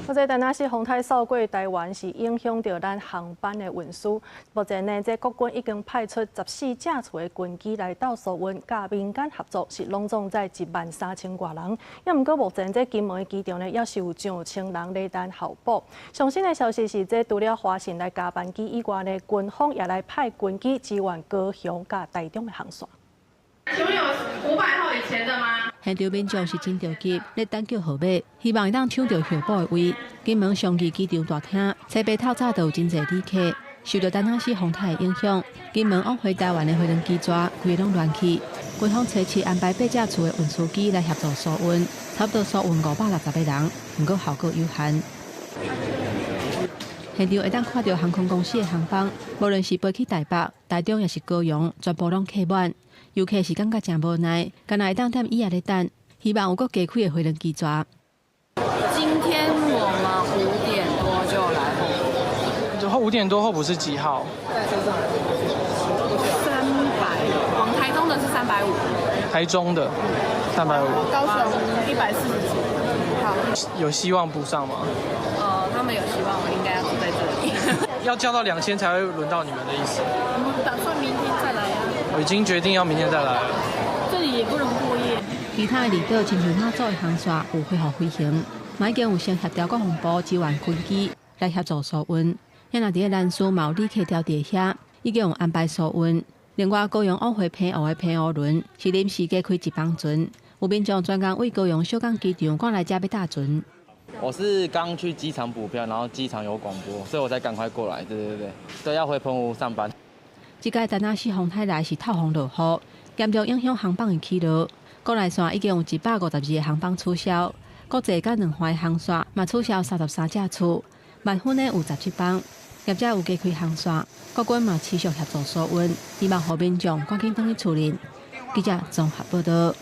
我这但那是风台扫过台湾，是影响到咱航班的运输。目前呢，这国军已经派出14架次的军机来到苏运，甲民间合作，是拢总在13000多人。也毋过目前这金门的机场呢，也是有上千人在等候补。上新的消息是，这除了华信来加班机以外呢，军方也来派军机支援高雄甲台中的航线。 请问有500号以前的吗？现场民众是真着急，咧等叫号码，希望会当抢到候补的位。金门双旗机场大厅，车白透早就有真侪旅客，受到丹哈市风台的影响，金门往回台湾的飞轮机抓规拢乱去。军方初期安排8架次的运输机来协助疏运，差不多疏运560个人，不过效果有限。 现场会当看到航空公司的航班，无论是飞去台北、台中，也是高雄，全部拢客满。游客是感觉真无奈，敢若会当踮以下咧等，希望有个加开的飞轮机抓。今天我们5点多就来候，然后5点多候补是几号300，往台中的是350，台中的350，高雄140几。好，有希望补上吗？他们有希望，我应该要住在这里。要降到2000才会轮到你们的意思？我们打算明天再来啊。我已经决定要明天再来了。这里也不能过夜。其他的离岛亲像马祖的航线有恢复飞行，已经有先协调国防部支援军机来协助疏运。现在伫个兰屿嘛有旅客调伫遐，已经有安排疏运。另外，高雄往回澎湖的澎湖轮是临时加开一帮船，有民众专工为高雄小港机场赶来这要搭船。 我是刚去机场补票，然后机场有广播，所以我才赶快过来。对，要回澎湖上班。这届丹那市风台来是透风落雨，严重影响航班的起落。国内线已经有152个航班取消，国际甲2环的航线嘛取消33架次，万分的有17班，业者有加开航线，国军嘛持续协助疏运，希望和民众赶紧返去厝里。记者综合报道。